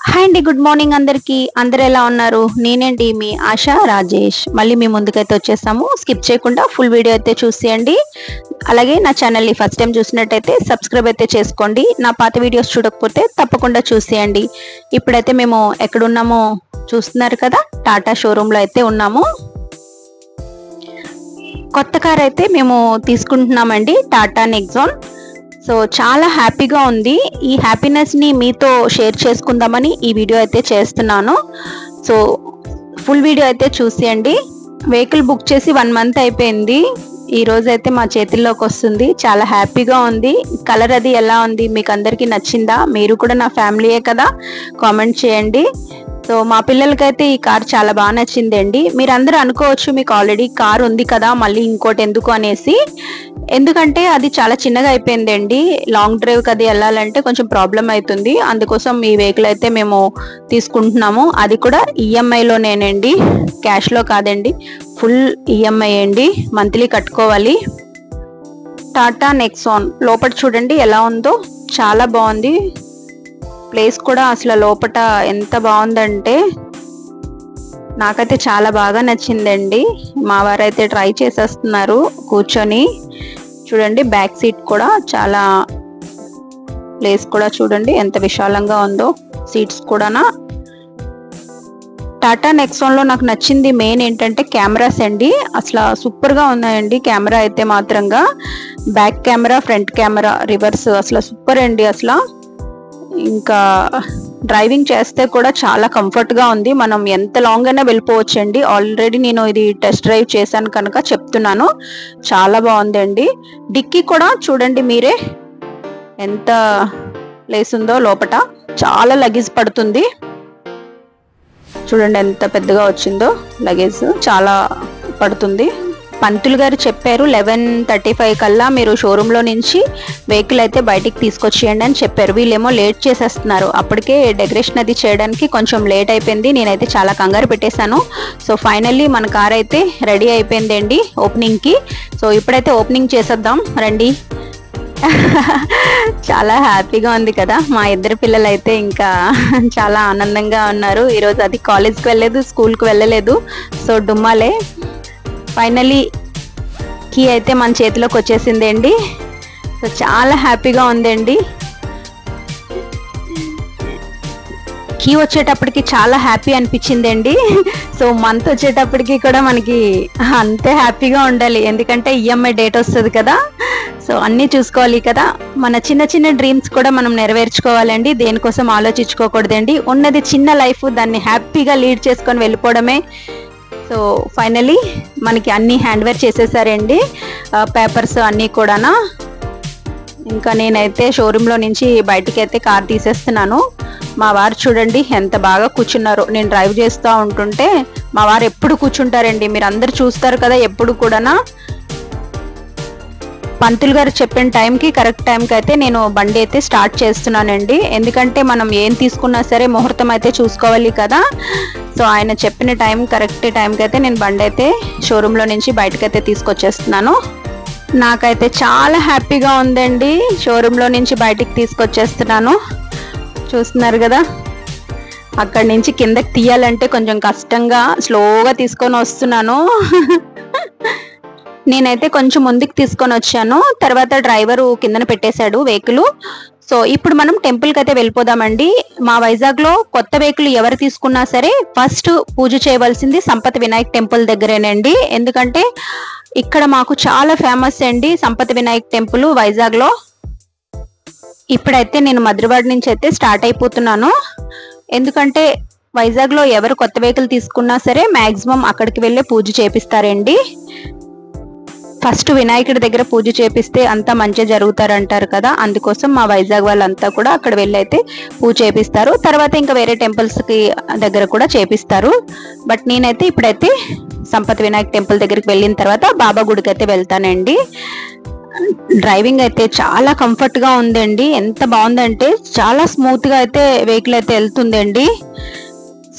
Hi అండి, good morning అందరికి. అందరు ఎలా ఉన్నారు? నేనండి మీ ఆశా రాజేష్. మళ్ళీ మీ ముందుకైతే వచ్చేసాము. స్కిప్ చేయకుండా ఫుల్ వీడియో అయితే చూసేయండి. అలాగే నా ఛానల్ని ఫస్ట్ టైం చూసినట్టయితే సబ్స్క్రైబ్ అయితే చేసుకోండి. నా పాత వీడియోస్ చూడకపోతే తప్పకుండా చూసేయండి. ఇప్పుడైతే మేము ఎక్కడున్నామో చూస్తున్నారు కదా, టాటా షోరూంలో అయితే ఉన్నాము. కొత్త కార్ అయితే మేము తీసుకుంటున్నామండి, టాటా నెక్సాన్. సో చాలా హ్యాపీగా ఉంది. ఈ హ్యాపీనెస్ని మీతో షేర్ చేసుకుందామని ఈ వీడియో అయితే చేస్తున్నాను. సో ఫుల్ వీడియో అయితే చూసేయండి. వెహికల్ బుక్ చేసి 1 మంత్ అయిపోయింది. ఈ రోజు అయితే మా చేతుల్లోకి వస్తుంది. చాలా హ్యాపీగా ఉంది. కలర్ అది ఎలా ఉంది, మీకు అందరికీ నచ్చిందా? మీరు కూడా నా ఫ్యామిలీయే కదా, కామెంట్ చేయండి. సో మా పిల్లలకైతే ఈ కార్ చాలా బాగా నచ్చిందండి. మీరు అందరూ అనుకోవచ్చు, మీకు ఆల్రెడీ కార్ ఉంది కదా, మళ్ళీ ఇంకోటి ఎందుకు అనేసి. ఎందుకంటే అది చాలా చిన్నగా అయిపోయిందండి. లాంగ్ డ్రైవ్ అది వెళ్ళాలంటే కొంచెం ప్రాబ్లం అవుతుంది. అందుకోసం ఈ వెహికల్ అయితే మేము తీసుకుంటున్నాము. అది కూడా ఈఎంఐలోనేనండి, క్యాష్లో కాదండి. ఫుల్ ఈఎంఐ అండి, మంత్లీ కట్టుకోవాలి. టాటా నెక్సాన్ లోపల చూడండి ఎలా ఉందో, చాలా బాగుంది. ప్లేస్ కూడా అసలు లోపల ఎంత బాగుందంటే నాకైతే చాలా బాగా నచ్చిందండి. మా వారైతే ట్రై చేసేస్తున్నారు కూర్చొని. చూడండి బ్యాక్ సీట్ కూడా చాలా, ప్లేస్ కూడా చూడండి ఎంత విశాలంగా ఉందో. సీట్స్ కూడానా. టాటా నెక్సాన్లో నాకు నచ్చింది మెయిన్ ఏంటంటే కెమెరాస్ అండి. అసలు సూపర్గా ఉన్నాయండి కెమెరా అయితే మాత్రంగా. Back camera, front camera, reverse అసలు సూపర్ అండి. అసలు ఇంకా డ్రైవింగ్ చేస్తే కూడా చాలా కంఫర్ట్గా ఉంది. మనం ఎంత లాంగ్ అయినా వెళ్ళిపోవచ్చండి. ఆల్రెడీ నేను ఇది టెస్ట్ డ్రైవ్ చేశాను కనుక చెప్తున్నాను, చాలా బాగుందండి. డిక్కీ కూడా చూడండి మీరే ఎంత ప్లేస్ ఉందో లోపల. చాలా లగేజ్ పడుతుంది. చూడండి ఎంత పెద్దగా వచ్చిందో లగేజ్, చాలా పడుతుంది. పంతులు గారు చెప్పారు 11:35 కల్లా మీరు షోరూంలో నుంచి వెహికల్ అయితే బయటికి తీసుకొచ్చేయండి అని చెప్పారు. వీళ్ళేమో లేట్ చేసేస్తున్నారు. అప్పటికే డెకరేషన్ అది చేయడానికి కొంచెం లేట్ అయిపోయింది. నేనైతే చాలా కంగారు పెట్టేశాను. సో ఫైనల్లీ మన కార్ అయితే రెడీ అయిపోయిందండి ఓపెనింగ్కి. సో ఇప్పుడైతే ఓపెనింగ్ చేసేద్దాం రండి. చాలా హ్యాపీగా ఉంది కదా. మా ఇద్దరు పిల్లలు అయితే ఇంకా చాలా ఆనందంగా ఉన్నారు. ఈరోజు అది కాలేజ్కి వెళ్ళలేదు, స్కూల్కి వెళ్ళలేదు. సో డుమ్మాలే. ఫైనలీ కీ అయితే మన చేతిలోకి వచ్చేసిందండి. సో చాలా హ్యాపీగా ఉందండి. కీ వచ్చేటప్పటికి చాలా హ్యాపీ అనిపించిందండి. సో మంత్ వచ్చేటప్పటికి కూడా మనకి అంతే హ్యాపీగా ఉండాలి, ఎందుకంటే ఈఎంఐ డేట్ వస్తుంది కదా. సో అన్నీ చూసుకోవాలి కదా. మన చిన్న చిన్న డ్రీమ్స్ కూడా మనం నెరవేర్చుకోవాలండి. దేనికోసం ఆలోచించుకోకూడదండి. ఉన్నది చిన్న లైఫ్, దాన్ని హ్యాపీగా లీడ్ చేసుకొని వెళ్ళిపోవడమే. సో ఫైనలీ మనకి అన్నీ హ్యాండ్వేర్ చేసేసారండి, పేపర్స్ అన్నీ కూడానా. ఇంకా నేనైతే షోరూంలో నుంచి బయటికి అయితే కార్ తీసేస్తున్నాను. మా వారు చూడండి ఎంత బాగా కూర్చున్నారు. నేను డ్రైవ్ చేస్తూ ఉంటుంటే మా వారు ఎప్పుడు కూర్చుంటారండి. మీరు అందరు చూస్తారు కదా ఎప్పుడు కూడానా. పంతులు గారు చెప్పిన టైంకి, కరెక్ట్ టైంకి అయితే నేను బండి అయితే స్టార్ట్ చేస్తున్నానండి. ఎందుకంటే మనం ఏం తీసుకున్నా సరే ముహూర్తం అయితే చూసుకోవాలి కదా. సో ఆయన చెప్పిన టైం, కరెక్ట్ టైంకి అయితే నేను బండి అయితే షోరూంలో నుంచి బయటకైతే తీసుకొచ్చేస్తున్నాను. నాకైతే చాలా హ్యాపీగా ఉందండి. షోరూంలో నుంచి బయటికి తీసుకొచ్చేస్తున్నాను. చూస్తున్నారు కదా, అక్కడి నుంచి కిందకి తీయాలంటే కొంచెం కష్టంగా స్లోగా తీసుకొని వస్తున్నాను. నేనైతే కొంచెం ముందుకు తీసుకొని వచ్చాను. తర్వాత డ్రైవరు కిందన పెట్టేశాడు వెహికల్. సో ఇప్పుడు మనం టెంపుల్కి అయితే వెళ్ళిపోదామండి. మా వైజాగ్లో కొత్త వెహికల్ ఎవరు తీసుకున్నా సరే ఫస్ట్ పూజ చేయవలసింది సంపత్ వినాయక్ టెంపుల్ దగ్గరేనండి. ఎందుకంటే ఇక్కడ మాకు చాలా ఫేమస్ అండి సంపత్ వినాయక్ టెంపుల్ వైజాగ్లో. ఇప్పుడైతే నేను మధురవాడ నుంచి అయితే స్టార్ట్ అయిపోతున్నాను. ఎందుకంటే వైజాగ్లో ఎవరు కొత్త వెహికల్ తీసుకున్నా సరే మ్యాక్సిమం అక్కడికి వెళ్ళే పూజ చేపిస్తారండి. ఫస్ట్ వినాయకుడి దగ్గర పూజ చేపిస్తే అంతా మంచిగా జరుగుతారంటారు కదా. అందుకోసం మా వైజాగ్ వాళ్ళంతా కూడా అక్కడ వెళ్ళి అయితే పూజ చేపిస్తారు. తర్వాత ఇంకా వేరే టెంపుల్స్కి దగ్గర కూడా చేపిస్తారు. బట్ నేనైతే ఇప్పుడైతే సంపత్ వినాయక్ టెంపుల్ దగ్గరికి వెళ్ళిన తర్వాత బాబా గుడికి అయితే వెళ్తానండి. డ్రైవింగ్ అయితే చాలా కంఫర్ట్గా ఉందండి. ఎంత బాగుందంటే చాలా స్మూత్గా అయితే వెహికల్ అయితే వెళ్తుందండి.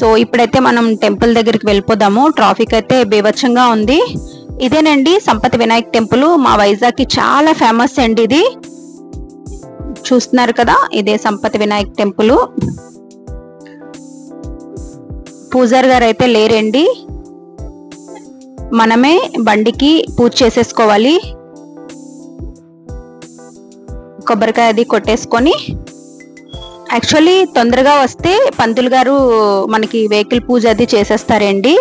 సో ఇప్పుడైతే మనం టెంపుల్ దగ్గరికి వెళ్ళిపోదాము. ట్రాఫిక్ అయితే బీభత్సంగా ఉంది. ఇదేనండి సంపత్ వినాయక్ టెంపుల్. మా వైజాగ్కి చాలా ఫేమస్ అండి ఇది. చూస్తున్నారు కదా, ఇదే సంపత్ వినాయక్ టెంపుల్. పూజారి గారు అయితే లేరండి, మనమే బండికి పూజ చేసేసుకోవాలి. కొబ్బరికాయ అది కొట్టేసుకొని, యాక్చువల్లీ తొందరగా వస్తే పంతులు గారు మనకి వెహికల్ పూజ అది చేసేస్తారండి.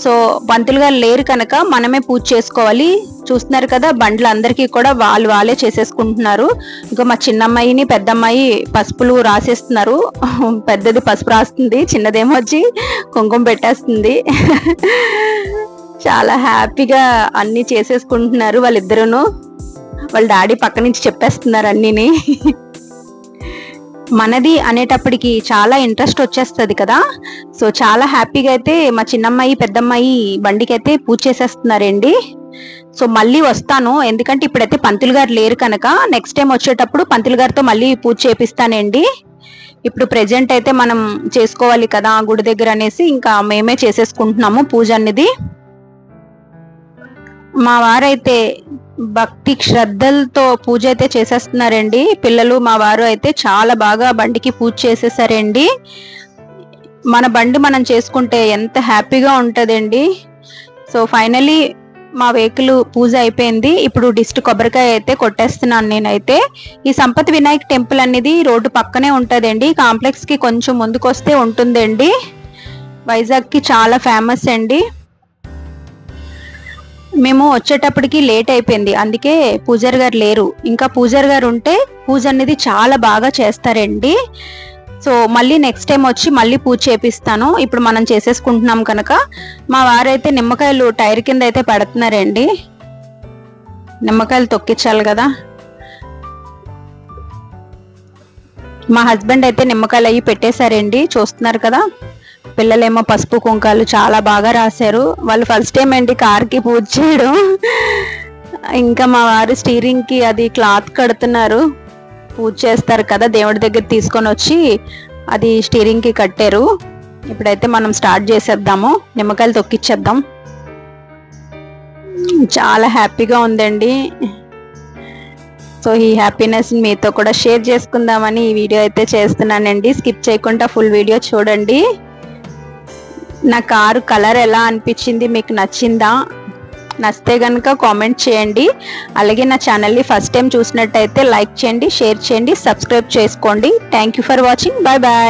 సో పంతులు గారు లేరు కనుక మనమే పూజ చేసుకోవాలి. చూస్తున్నారు కదా, బండ్లు అందరికీ కూడా వాళ్ళే చేసేసుకుంటున్నారు. ఇంకా మా చిన్నమ్మాయిని పెద్దమ్మాయి పసుపులు రాసేస్తున్నారు. పెద్దది పసుపు రాస్తుంది, చిన్నదేమో వచ్చి కుంకుమ పెట్టేస్తుంది. చాలా హ్యాపీగా అన్ని చేసేసుకుంటున్నారు వాళ్ళిద్దరును. వాళ్ళ డాడీ పక్క నుంచి చెప్పేస్తున్నారు అన్నిని. మనది అనేటప్పటికి చాలా ఇంట్రెస్ట్ వచ్చేస్తుంది కదా. సో చాలా హ్యాపీగా అయితే మా చిన్నమ్మాయి పెద్దమ్మాయి బండికి అయితే పూజ చేసేస్తున్నారండి. సో మళ్ళీ వస్తాను, ఎందుకంటే ఇప్పుడైతే పంతులు గారు లేరు కనుక నెక్స్ట్ టైం వచ్చేటప్పుడు పంతులు గారితో మళ్ళీ పూజ చేపిస్తానండి. ఇప్పుడు ప్రెజెంట్ అయితే మనం చేసుకోవాలి కదా గుడి దగ్గర అనేసి ఇంకా మేమే చేసేసుకుంటున్నాము పూజ అనేది. మా వారైతే భక్తి శ్రద్ధలతో పూజ అయితే చేసేస్తున్నారండి. పిల్లలు మా వారు అయితే చాలా బాగా బండికి పూజ చేసేసారండి. మన బండి మనం చేసుకుంటే ఎంత హ్యాపీగా ఉంటుందండి. సో ఫైనలీ మా వెహికల్ పూజ అయిపోయింది. ఇప్పుడు డిస్ట్ కొబ్బరికాయ అయితే కొట్టేస్తున్నాను నేనైతే. ఈ సంపత్ వినాయక్ టెంపుల్ అనేది రోడ్డు పక్కనే ఉంటుందండి, కాంప్లెక్స్ కి కొంచెం ముందుకు వస్తే ఉంటుందండి. వైజాగ్ కి చాలా ఫేమస్ అండి. మేము వచ్చేటప్పటికి లేట్ అయిపోయింది, అందుకే పూజారి గారు లేరు. ఇంకా పూజారి గారు ఉంటే పూజ అనేది చాలా బాగా చేస్తారండి. సో మళ్ళీ నెక్స్ట్ టైం వచ్చి మళ్ళీ పూజ చేపిస్తాను. ఇప్పుడు మనం చేసేసుకుంటున్నాం కనుక మా వారైతే నిమ్మకాయలు టైర్ కింద అయితే పెడుతున్నారండి. నిమ్మకాయలు తొక్కించాలి కదా. మా హస్బెండ్ అయితే నిమ్మకాయలు అవి పెట్టేశారండి, చూస్తున్నారు కదా. పిల్లలేమో పసుపు కుంకాలు చాలా బాగా రాశారు. వాళ్ళు ఫస్ట్ టైం అండి కార్కి పూజ చేయడం. ఇంకా మా వారు స్టీరింగ్ కి అది క్లాత్ కడుతున్నారు. పూజ చేస్తారు కదా దేవుడి దగ్గర తీసుకొని వచ్చి అది స్టీరింగ్ కి కట్టారు. ఇప్పుడైతే మనం స్టార్ట్ చేసేద్దాము, నిమ్మకాయలు తొక్కిచ్చేద్దాం. చాలా హ్యాపీగా ఉందండి. సో ఈ హ్యాపీనెస్ మీతో కూడా షేర్ చేసుకుందామని ఈ వీడియో అయితే చేస్తున్నానండి. స్కిప్ చేయకుండా ఫుల్ వీడియో చూడండి. నా కారు కలర్ ఎలా అనిపించింది, మీకు నచ్చిందా? నచ్చితే కనుక కామెంట్ చేయండి. అలాగే నా ఛానల్ని ఫస్ట్ టైం చూసినట్టయితే లైక్ చేయండి, షేర్ చేయండి, సబ్స్క్రైబ్ చేసుకోండి. Thank you for watching. Bye bye.